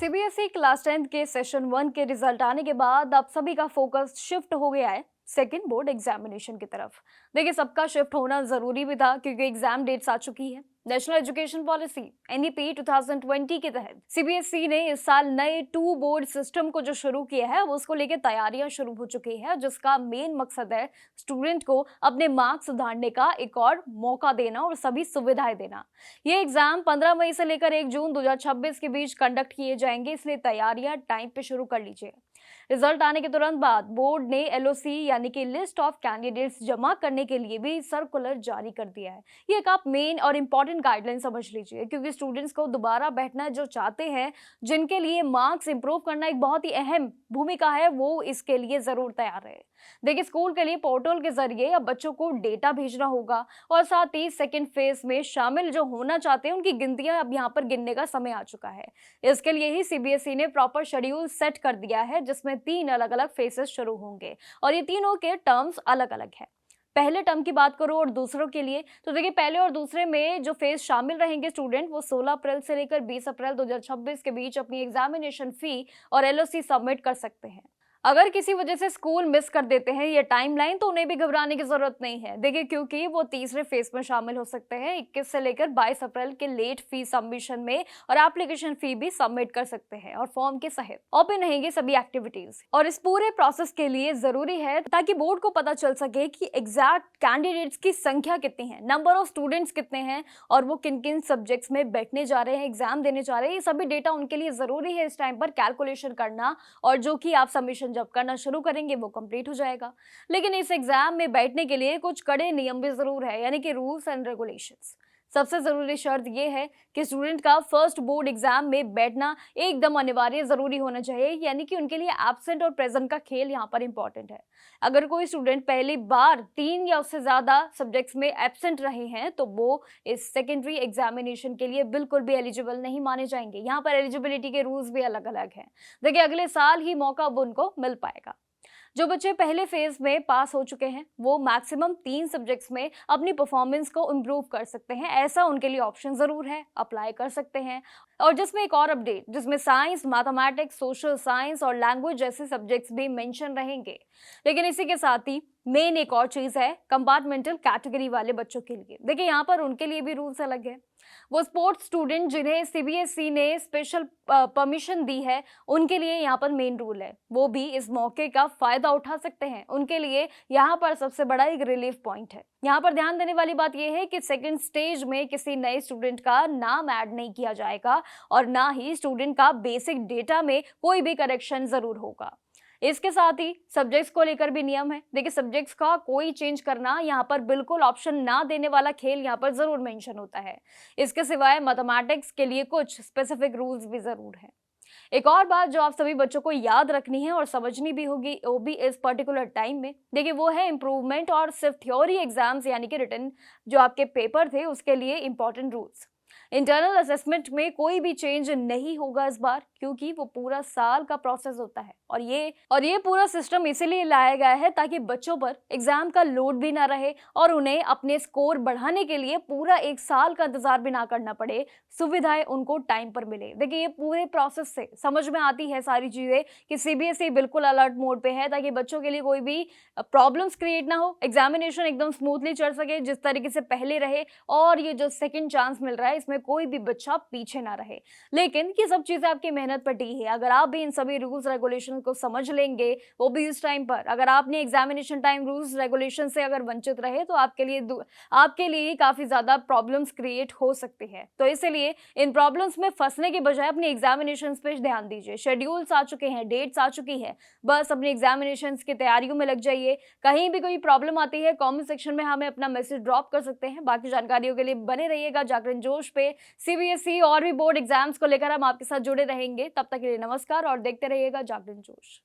CBSE class 10 के session 1 के result आने के बाद अब सभी का फोकस शिफ्ट हो गया है सेकेंड बोर्ड एग्जामिनेशन की तरफ। देखिए, सबका शिफ्ट होना जरूरी भी था क्योंकि एग्जाम डेट्स आ चुकी है। नेशनल एजुकेशन पॉलिसी एनईपी 2020 के तहत सीबीएसई ने इस साल नए टू बोर्ड सिस्टम को जो शुरू किया है वो उसको लेकर तैयारियां शुरू हो चुकी है, जिसका मेन मकसद है स्टूडेंट को अपने मार्क्स सुधारने का एक और मौका देना और सभी सुविधाएं देना। ये एग्जाम 15 मई से लेकर 1 जून 2026 के बीच कंडक्ट किए जाएंगे, इसलिए तैयारियां टाइम पे शुरू कर लीजिए। रिजल्ट आने के तुरंत बाद बोर्ड ने एलओसी यानी कि लिस्ट ऑफ कैंडिडेट्स जमा करने के लिए भी सर्कुलर जारी कर दिया है। ये एक आप मेन और इम्पॉर्टेंट गाइडलाइन समझ लीजिए, क्योंकि स्टूडेंट्स को दोबारा बैठना जो चाहते हैं, जिनके लिए मार्क्स इंप्रूव करना एक बहुत ही अहम भूमिका है, वो इसके लिए जरूर तैयार है। देखिए, स्कूल के लिए पोर्टल के जरिए अब बच्चों को डेटा भेजना होगा और साथ ही सेकेंड फेज में शामिल जो होना चाहते हैं उनकी गिनतियां अब यहाँ पर गिनने का समय आ चुका है। इसके लिए ही सीबीएसई ने प्रॉपर शेड्यूल सेट कर दिया है, जिसमें 3 अलग अलग फेजेस शुरू होंगे और ये तीनों के टर्म्स अलग अलग हैं। पहले टर्म की बात करो और दूसरों के लिए, तो देखिए, पहले और दूसरे में जो फेज शामिल रहेंगे स्टूडेंट, वो 16 अप्रैल से लेकर 20 अप्रैल 2026 के बीच अपनी एग्जामिनेशन फी और एलओसी सबमिट कर सकते हैं। अगर किसी वजह से स्कूल मिस कर देते हैं ये टाइमलाइन, तो उन्हें भी घबराने की जरूरत नहीं है। देखिए, क्योंकि वो तीसरे फेज में शामिल हो सकते हैं 21 से लेकर 22 अप्रैल के लेट फी सबमिशन में, और एप्लीकेशन फी भी सबमिट कर सकते हैं और फॉर्म के सहित ओपन रहेंगे सभी एक्टिविटीज। और इस पूरे प्रोसेस के लिए जरूरी है ताकि बोर्ड को पता चल सके कि एग्जैक्ट कैंडिडेट्स की संख्या कितनी है, नंबर ऑफ स्टूडेंट्स कितने हैं और वो किन किन सब्जेक्ट्स में बैठने जा रहे हैं, एग्जाम देने जा रहे हैं। ये सभी डेटा उनके लिए जरूरी है इस टाइम पर कैलकुलेशन करना, और जो कि आप सबमिशन जब करना शुरू करेंगे वो कंप्लीट हो जाएगा। लेकिन इस एग्जाम में बैठने के लिए कुछ कड़े नियम भी जरूर है, यानी कि रूल्स एंड रेगुलेशंस। सबसे जरूरी शर्त यह है कि स्टूडेंट का फर्स्ट बोर्ड एग्जाम में बैठना एकदम अनिवार्य जरूरी होना चाहिए, यानी कि उनके लिए एब्सेंट और प्रेजेंट का खेल यहाँ पर इंपॉर्टेंट है। अगर कोई स्टूडेंट पहली बार 3 या उससे ज्यादा सब्जेक्ट्स में एब्सेंट रहे हैं तो वो इस सेकेंडरी एग्जामिनेशन के लिए बिल्कुल भी एलिजिबल नहीं माने जाएंगे। यहाँ पर एलिजिबिलिटी के रूल्स भी अलग अलग हैं। देखिए, अगले साल ही मौका अब उनको मिल पाएगा। जो बच्चे पहले फेज में पास हो चुके हैं वो मैक्सिमम 3 सब्जेक्ट्स में अपनी परफॉर्मेंस को इम्प्रूव कर सकते हैं, ऐसा उनके लिए ऑप्शन जरूर है, अप्लाई कर सकते हैं। और जिसमें एक और अपडेट, जिसमें साइंस, मैथमेटिक्स, सोशल साइंस और लैंग्वेज जैसे सब्जेक्ट्स भी मेंशन रहेंगे। लेकिन इसी के साथ ही मेन एक और चीज है कंपार्टमेंटल कैटेगरी वाले बच्चों के लिए। देखिए, यहाँ पर उनके लिए भी रूल्स अलग है। वो स्पोर्ट्स स्टूडेंट जिन्हें सीबीएसई ने स्पेशल परमिशन दी है, उनके लिए यहाँ पर मेन रूल है, वो भी इस मौके का फायदा उठा सकते हैं। उनके लिए यहाँ पर सबसे बड़ा एक रिलीफ पॉइंट है। यहाँ पर ध्यान देने वाली बात यह है कि सेकंड स्टेज में किसी नए स्टूडेंट का नाम ऐड नहीं किया जाएगा और ना ही स्टूडेंट का बेसिक डेटा में कोई भी करेक्शन जरूर होगा। इसके साथ ही सब्जेक्ट्स को लेकर भी नियम है। देखिए, सब्जेक्ट्स का कोई चेंज करना यहाँ पर बिल्कुल ऑप्शन ना देने वाला खेल यहाँ पर जरूर मेंशन होता है। इसके सिवाय मैथमेटिक्स के लिए कुछ स्पेसिफिक रूल्स भी जरूर हैं। एक और बात जो आप सभी बच्चों को याद रखनी है और समझनी भी होगी, वो भी इस पर्टिकुलर टाइम में, देखिए, वो है इंप्रूवमेंट और सिर्फ थ्योरी एग्जाम्स यानी कि रिटन जो आपके पेपर थे उसके लिए इंपॉर्टेंट रूल्स। इंटरनल असेसमेंट में कोई भी चेंज नहीं होगा इस बार, क्योंकि वो पूरा साल का प्रोसेस होता है और ये पूरा सिस्टम इसीलिए लाया गया है ताकि बच्चों पर एग्जाम का लोड भी ना रहे और उन्हें अपने स्कोर बढ़ाने के लिए पूरा 1 साल का इंतजार भी ना करना पड़े, सुविधाएं उनको टाइम पर मिले। देखिए, ये पूरे प्रोसेस से समझ में आती है सारी चीजें कि सीबीएसई बिल्कुल अलर्ट मोड पे है ताकि बच्चों के लिए कोई भी प्रॉब्लम्स क्रिएट ना हो, एग्जामिनेशन एकदम स्मूथली चल सके जिस तरीके से पहले रहे, और ये जो सेकेंड चांस मिल रहा है इसमें कोई भी बच्चा पीछे ना रहे। लेकिन ये सब चीजें आपकी मेहनत पर टी है। अगर आप भी इन सभी रूल्स रेगुलेशन को समझ लेंगे, वो भी इस टाइम पर, अगर आपने एग्जामिनेशन टाइम रूल्स रेगुलेशन से अगर वंचित रहे तो आपके लिए काफी ज्यादा प्रॉब्लम्स क्रिएट हो सकती है। तो इसलिए इन प्रॉब्लम्स में फंसने के बजाय अपने एग्जामिनेशन पे ध्यान दीजिए। शेड्यूल्स आ चुके हैं, डेट्स आ चुकी है, बस अपने एग्जामिनेशन की तैयारियों में लग जाइए। कहीं भी कोई प्रॉब्लम आती है कॉमेंट सेक्शन में हमें अपना मैसेज ड्रॉप कर सकते हैं। बाकी जानकारियों के लिए बने रहिएगा जागरण जोश पे। सीबीएसई और भी बोर्ड एग्जाम्स को लेकर हम आपके साथ जुड़े रहेंगे। तब तक के लिए नमस्कार और देखते रहिएगा जागरण जोश।